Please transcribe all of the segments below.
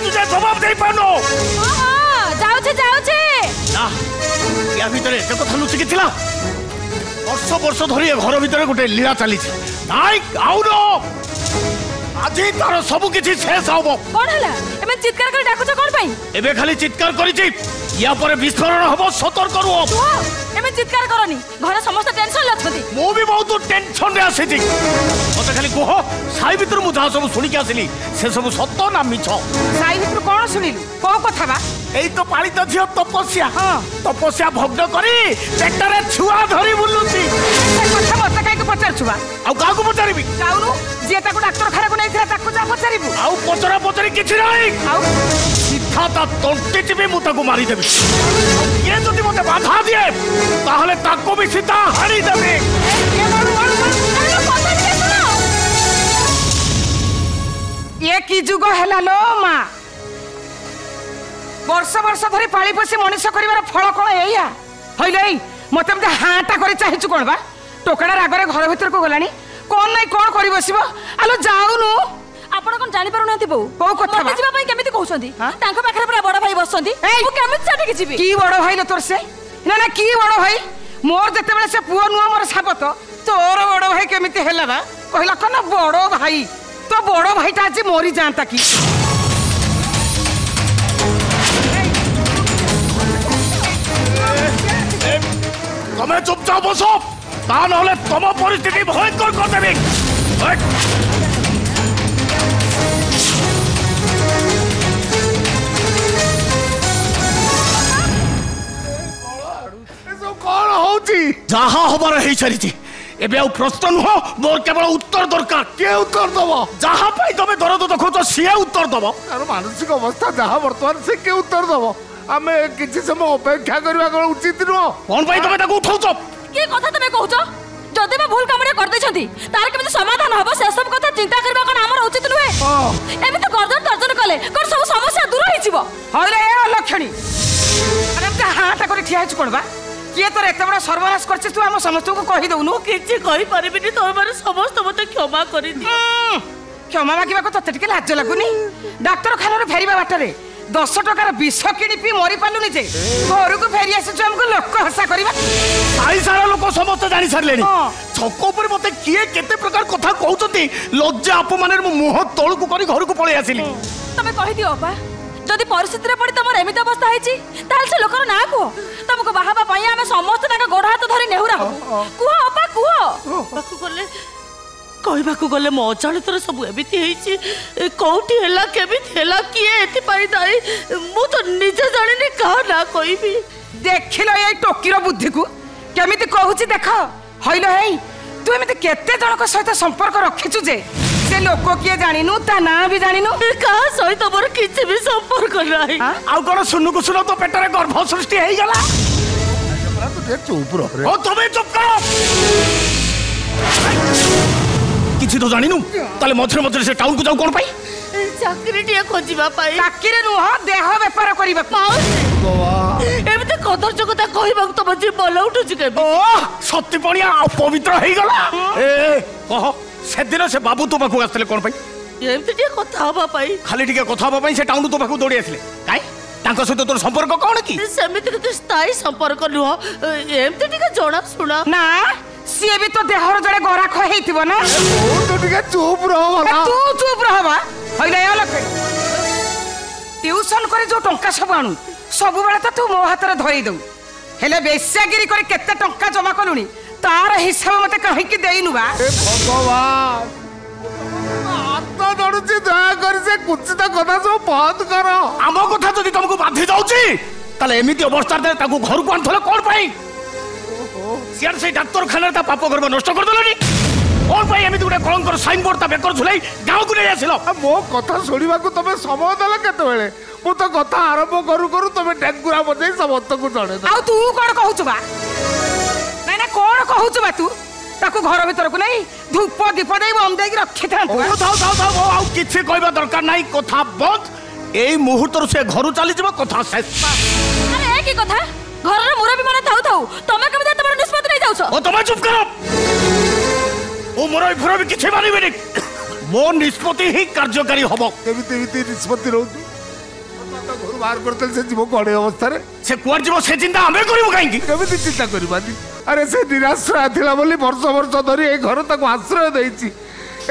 तुझे जवाब दे पानो जाउछे जाउछे ना या भीतर एते कथा लुचिकी थिला वर्ष वर्ष धरी घर भीतर गोटे लीला चली नाई आउनो आज तार सब किछि शेष हबो कोन हला एमे चित्कार कर डाकुछ कोन पई एबे खाली चित्कार करिछि या पर विस्फोरण हबो सतर्क रुओ एमे चित्कार करनी घर समस्त टेंशन लछथि मो भी बहुत टेंशन रे आसी मते खाली कहो साई भीतर मु जा सब सुनी के आसिली से सब सत्य ना मिछ साई भीतर कोन सुनिलु को कथा बा एई तो पालित झियो तपस्या तपस्या भग्न करी पेटरे छुआ धरी बुलुची से कथा मते काई के पचार छुआ आ का को पचारिबी जाउनु जे ताको डाक्टर खाना को नैथिला ताको जा पचारिबु आ पचरा पचरी किछि नाही आ सीधा ता तंटे चिबे मु ताको मारी देबी ये जदि मते बाधा दिए ताहले ताको भी सीधा हारी देबी ये की जुग हैला लो मा वर्ष वर्ष धरी पाली पोसी मनुष्य करिवार फल कोन एया हइलै मते मते हाटा करि चाहिछु कोन बा टोकड़ा रागरे घर भीतर को गलानी कोन नै कोन करि बसिबो आलो जाउनु आपण कोन जानि पारु नांती बौ को कथा मते जिबा पई केमिति कहउछंती तांको पाखरे पूरा बड़ भाई बसंती मु केमिति साठी के जिबी की बड़ भाई न तोर से ना ना की बड़ भाई मोर जते बेले से पुओ नुआ मोर साबत तोर बड़ भाई केमिति हैला बा कहला कोन बड़ भाई तो बड़ भाईटा आज मोरी जानता की तमे चुपचाप बसो ता नहले तम परिस्थिति भयंकर कर देबी कौन होची जहा हमारा हे छरिची एबे आ प्रश्न नुह मोर केवल उत्तर दरकार के उत्तर दबो जहा पाई तमे दरद देखो तो सिया उत्तर दबो तार मानसिक अवस्था जहा वर्तमान से के उत्तर दबो आमे किछि समय अपेक्षा करबा को उचित नुह कोन पाई तमे ताको उठाउछ के कथा तमे कहउछ जदे बा भूल कामरे कर दैछंती तार केमिति समाधान हबो से सब कथा चिंता करबा कोन हमर उचित नुहे एमे तो गर्दन तर्जन कले कोन सब समस्या दूर होइछिबो हले ए लक्षणी अरे त हाटा करे ठिया छु कोन बा किए तोर एत बड़ा सर्वनाश करछ तू हम समस्त को कहि दउनु किछि कहि परबिनी तोर मारे समस्त मते क्षमा करि दि क्षमा मागिबा को तते टिके लाज लागुनी डॉक्टर खाना रे फेरिबा बाटरे 10 टकार विष किणी पी मरी पालुनी जे घर को फेरी आसी छु हमको लोक हसा करबा साई सारा लोक समस्त जानि सरलेनी छको ऊपर मते किए केते प्रकार कथा कहउचंती लज्जा अपमानर मुह तळु को करी घर को पळे आसिली तमे कहि दियो बा जदि परिस्थिति रे पड़ी तमर एमित अवस्था हैची ताल से लोकर ना को तुमको बाहाबा पई हमें समस्त ताका गोड़ हाथ धरि नेहुरा कुहो अपा कुहो बाकू गले कहबा को गले मो अचालितर सब एमिति हैची कोठी हैला केमिति हैला किए एति पई दाई मु तो निजे जानिनी का ना कहबी देखिलो ए टोकीर बुद्धि को केमिति कहूची देख हइलो हेई तू एमिति केते जनक सहित संपर्क रखिछु जे से लोक किए जानिनु ता ना भी जानिनु का सहित मोर किछि भी संपर्क नाही आ कोन सुनु को सुनो तो पेटरे गर्भ सृष्टि हेई गला तो चुप रह ओ तमे चुप करो किछि तो जानिनु ताले मथरे मथरे से टाउन को जाऊ कोन पाई चाकरी टिया खोजिबा पाई चाकरी नु ह देह व्यापार करिबा एबे त कदर जगता कहबा तो बजी बोल उठु छि के ओ सत्य पणिया अपवित्र हेई गला ए कह से दिन से बाबू तो पाखु आस्तले कोन पाई एमती टिया कथा हबा पाई खाली टिके कथा हबा पाई से टाउन तो पाखु दौड़ी आसले काई तांको सहित तोर संपर्क कोन की सेमिति के स्थायी संपर्क नुह एमती टिके जणा सुना ना सी भी तो देहर जड़े गरा ख हेतिबो ना तो टिके चुप रह वाला तू चुप रहबा हइले आ लख ट्यूशन करे जो टंका सब आनु सब बेला तो तू मो हाथ रे धई दउ हेले बेस्यागिरी करे केते टंका जमा कलुनी तार हिसाब मते कहि के देइनु बा ए भगवान आत्मा दडुची दया कर से कुछ कथा सब बंद करो आम कथा जदि तुमको बाधी जाउची ताले एमिति अवस्था दे ताको घर को आनथले कोन पाई सियार से डॉक्टर खाना ता पाप करबो नष्ट कर देलनी कोन पाई एमिति गुडे कलंकर साइन बोर्ड ता बेकर झुलाई गांव को ले आसिलो मो कथा सुनिबा को तमे समय देला केते बेले मु तो कथा आरंभ करू करू तमे डेगुरा बजै समस्त को जणे आ तू कोन कहउछु बा नै ना कोन कहउछु बा तू ताको घर भीतर को नहीं धूप दीप देई बंद देई रखि था ओ थाओ आ किछि कहबा दरकार नाही कथा बंद एई मुहूर्त से घर चली जबो कथा शेष अरे ए की कथा घर रे मुरबी माने थाउ थाउ तमे केमे तमर निष्पत्ति नै जाउछ ओ तमे चुप करो ओ मुरबी फुरबी किछि मानिबेनी मो निष्पत्ति ही कार्यकारी हबो केमिति निष्पत्ति रहउ घर बाहर करते से जीव कड़े अवस्था से कुआर जीव से चिंता आमे करिवो काहेकि केमिति चिंता करबानी अरे से निराश्रय थिला बोली वर्ष वर्ष धरी ए घर ताको आश्रय देइछि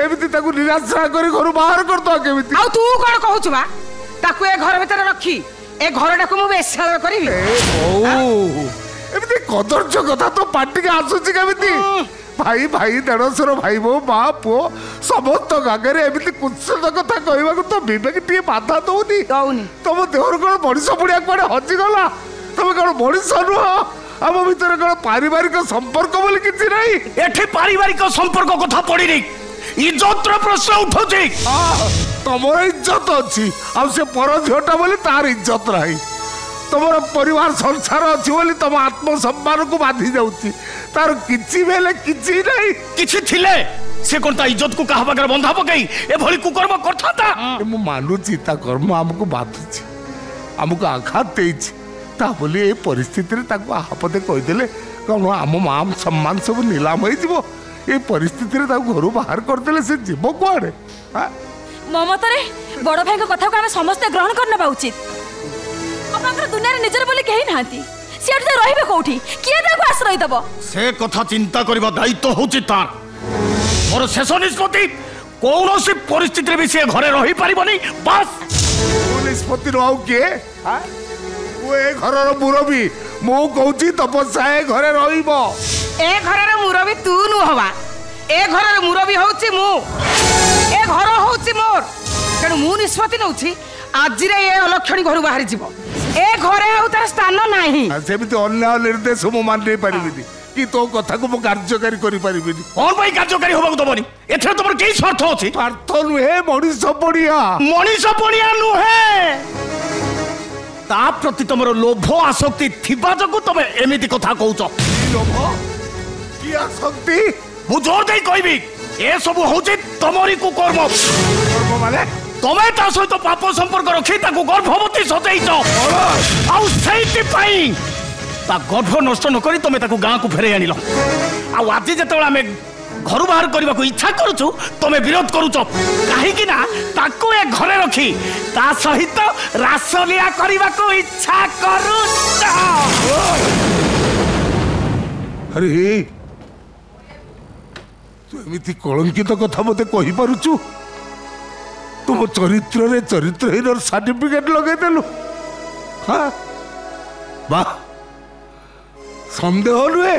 एमिति ताको निराश्रय करी घर बाहर करतो केमिति आ तू कोन कहूछु बा ताको ए घर भीतर रखी ए घरटाको मु बेसाल करबी ओ एमिति कदर्च कथा तो पार्टी के आसुछि केमिति भाई भाई देढ़शर भाई बो माँ पु समस्त आगे एमती कुत्सित कथा कहवाक तो विवेक टे बाधा दौनी तुम देहर कौन मनीष पड़िया कौन हजिगला तुम कौन मनीष नुह आम भर कौन पारिवारिक संपर्क बोली किसी नहीं एठी पारिवारिक संपर्क कथा पड़ी नहीं इज्जत प्रश्न उठुची तुमर इज्जत अच्छी से पर झीटा बोली तार इज्जत रही तुम परिवार संसार अच्छी बोली तुम आत्मसम्मान को बांधी जाऊँगी तार किछि बेले किछि नहीं किछि थिले से कोन ता इज्जत को कहा बगर बंधा पकई ए भली कुकर्म करथाता मु मानुची ता कर्म हमको बाधुची हमको आघात देछि ता बोली ए परिस्थिति रे ताको आपदे कहि देले कोन हम मान सम्मान सब नीलाम होई जिवो ए परिस्थिति रे ताको घर बाहर कर देले से जीव कोआडे ममतारे बड़ भाई को कथा को हम समस्त ग्रहण करना उचित आपनकर दुनिया रे निजर बोले केही नांती सियाड जे रहिबे कोठी किए ताको आश्रय दबो से कथा चिंता करबा दायित्व होची तार मोर शेष निष्पत्ति कौनसी परिस्थिति भी से घरे रही पारिबनी बस निष्पत्ति रहो के वो ए घरर मुरबी मु कहूची तपस्या ए घरे रहिबो ए घरर मुरबी तू नु हवा ए घरर मुरबी होउची मु ए घर होउची मोर तेणु मु निष्पत्ति नउची आज रे ए अलक्षणी घर बाहर जीवो ए घरे आउ तार स्थान नाही सेमिति अन्य निर्देश मु मान नै परिबिनी कि तो कथा को मु कार्यकारी करि परिबिनी कोन भाई कार्यकारी होबा दबनी एथरे तमर केही स्वार्थ अछि स्वार्थ नुहे मनीष पड़िया नुहे ता प्रति तमर लोभ आसक्ति थिबा जको तमे एमिति कथा कहउछ लोभ की आसक्ति मु जोर दे कहबी ए सब होछि तमरी को कर्म माने तमे ता सहित पाप संपर्क रखी ताको गर्भवती सदैछ आउ सेति पई ता गर्भ नष्ट न करी तमे ताको गां को फेरे आनिलो आ आज जेतबेला हमें घर बाहर करबा को इच्छा करूछु तमे विरोध करूछ काहे कि ना ताको ए घरे रखी ता सहित रासलिया करबा को इच्छा करूछ अरे तू एमिति कलंकित कथा मते कहि पारुछु तुम चरित्र रे चरित्रहीन सर्टिफिकेट लगे देलु हाँ वाह संदेह नुहे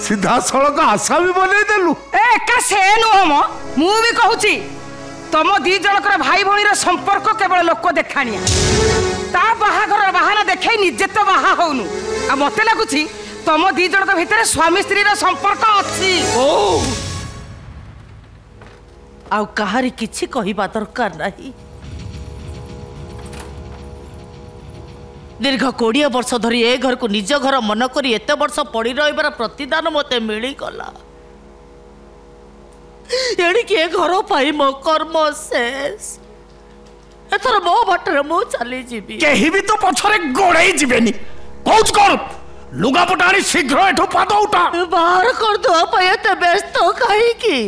सीधा सड़क आशा भी बने देलु एका से नुह मु भी कहूची तुम दी जनकर भाई भौणी संपर्क केवल लोक देखाणिया ता बाहाघर बाहाना देखे निजे तो बाहा होनु आ मते लागुची तुम दी जनक भितर स्वामी स्त्री संपर्क अछि ओ आउ कहारी किछि कहिबा दरकार नाही दीर्घ 20 वर्ष धरी ए घर को निज घर मन करी एते वर्ष पड़ी रहिबार प्रतिदान मते मिली गला एड़ी के घर पाई मो कर्म शेष एथर मो बटरे मो चली जीबी केही भी तो पछरे गोड़ाई जीवेनी पहुंच कर लुगा पटाणी शीघ्र एठो पाद उठा बाहर कर दो पयते व्यस्त काहे की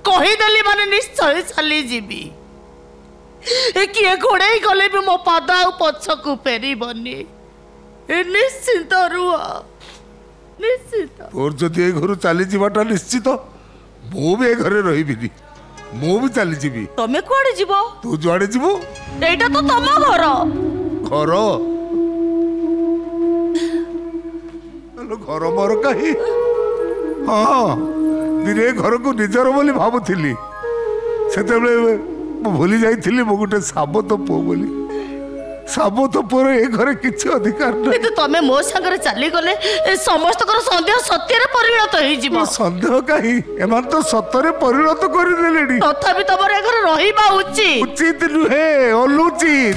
कही देली माने निश्चय चली जीबी ए किए घोड़ाई गले भी मो पाद आ पछकु फेरीबनी निश्चिंत रुआ निश्चित तोर जदि ए घर चली जीवाटा निश्चित मु भी ए घरे रहिबिनी मु भी चली जीबी तमे कुआडे जीवो तू जुआडे जीवो एटा तो तम घर घर घर मोर कहीं हाँ दिने घर को निजर बोली भावुली से भूली जाइली मो गोटे साबत पु बोली साबत पुर ए घरे किसी अधिकार नहीं तमे मो संगे चली गले समस्त सन्देह सत्य परिणत हो सन्देह कहीं एमान तो सतरे परिणत करदेले तथापि तमर घर रहिबा उचित उचित नुहे अनुचित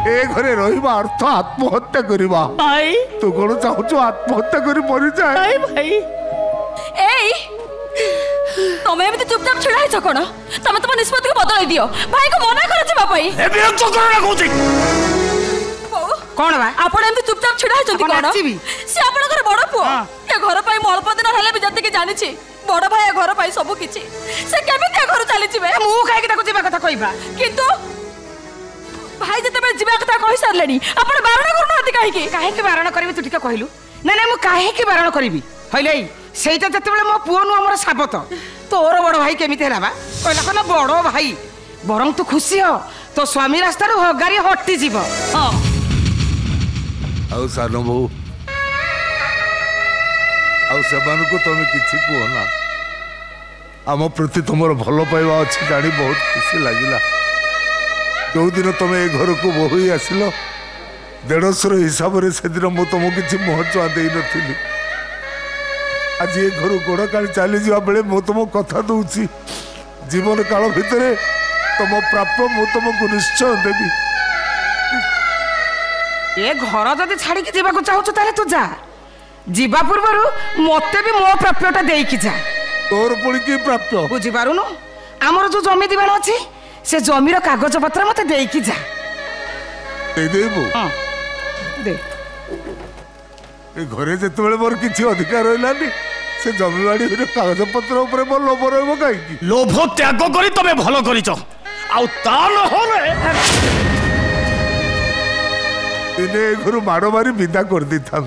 ए घरे रहिबा अर्थ आत्महत्या करिबा भाई तू कोन चाहछु आत्महत्या करी मरि जाए भाई भाई एई तमे एमती चुपचाप छिड़ा है कोन तमे तम निष्पत्ति को बदलाई दियो भाई को मना कर जेबा पई ए विरोध करना कहूची कोन बा आपण एमती चुपचाप छिड़ा है कोन से आपण घर बड़ पुओ ए घर पई म अल्प दिन हेले भी जति के जानि छी बड़ भाई घर पई सब किछि से केमिति घर चली छिबे मु काहे के ताको जेबा कथा कहिबा किंतु भाई जतबे जीवा कथा कहि सारलेनी आपण बारण करनाती काहे बारण करबी तू ठीक कहलु ना ना मु काहे बारण करबी हइले सेटा जतबेले मो पुओ नु हमर साबत तोर बड़ भाई केमिते हैला बा कहला कहला बड़ भाई बरम तू खुशी हो तो स्वामी रास्ता रो गाड़ी हट्टी जीव हां आउ सानो बहू आउ सेबान को तुम किछि को ना आम प्रति तुमर भल पाइबा अछि जानी बहुत खुशी लागिला जो दिन तुम ए घर को बोही आसिल 150 हिसाब से से दिन मु तुमको किछि महत्व दे नथिली आज ये घर गोड़ काली चली जा बेले मु तुम कथा दूची जीवन काल भितर तुम प्राप्य मु तुमको निश्चय देवी ए घर जदि छाड़ी के जीवा को चाहू ताले तू जा जीवा पूर्व मते भी मो प्राप्यटा देई की जा तोर पुणी की प्राप्य बुझी पारुनु हमर जो जमी दिबान अछि से जमीर कागज पत्र मते देई की जा दे देबो हां दे ए घरे जते बेले मोर किछि अधिकार रहिलानी से जमीवाड़ी रे कागज पत्र ऊपर मोर लोभ रहबो काई की लोभ त्याग करी तमे भलो करिच आउ ता न होले इने घर मारो मारी विदा कर दी था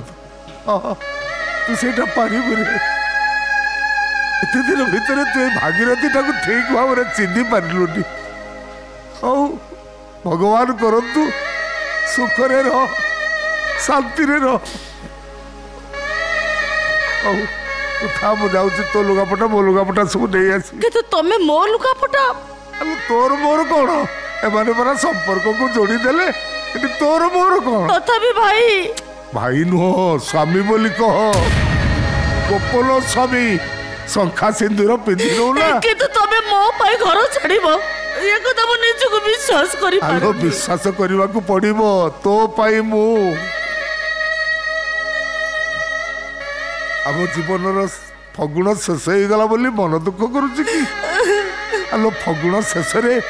तू सेटा पारी बुरे एते दिन भीतर तू भागीरथी टाकू ठीक भाव रे चिन्ही पारलुनी औ भगवान करंतु सुख रे रह शांति रे रह औ तू था मु जाउची तो लुगापटा मो लुगापटा सब नहीं आसी कि तमे मो लुगापटा अब तोर मोर कोन एमाने परा संपर्क को जोड़ी देले एटी तोर मोर कोन तथापि भाई भाई नुह स्वामी बोली कह गोपल स्वामी शंखा सिंदूर पिंधि ना कि तमे मो पाई घर छाड़िबो ये को तम निज को विश्वास करि आलो विश्वास करबा को पड़िबो तो पाई मु अब जीवन फगुण शेष हो गला बोली मन दुख करुची कि आलो फगुण शेष रे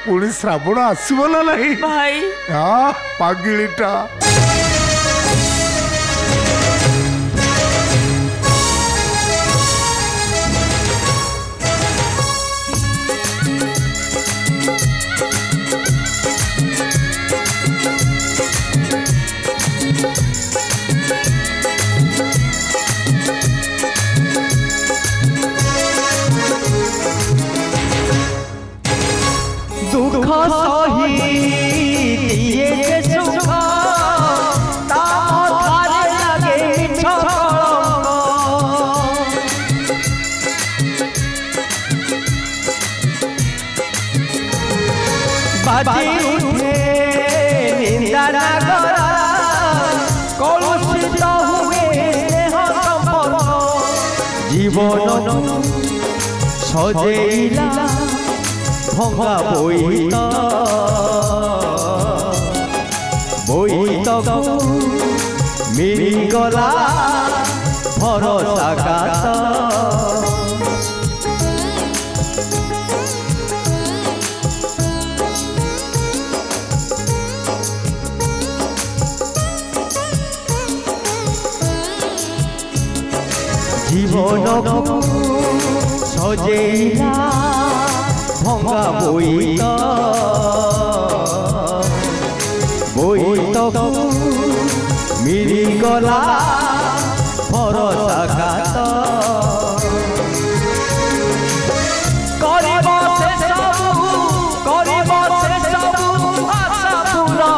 पुणी श्रावण आसीबो ना नहीं भाई हां पागिलीटा दुख सही दिए जे सुख ताम थारे लगे मिछ बाजी उठे निंदा नागरा कलुषित हुए स्नेह संपन्न जीवन सजेइला भंगा बोईत मिली गला भरोसा गात जीवन सजेइला भंगा बोईत मिली गला भरोसा घात करिब से सब आशा पूरा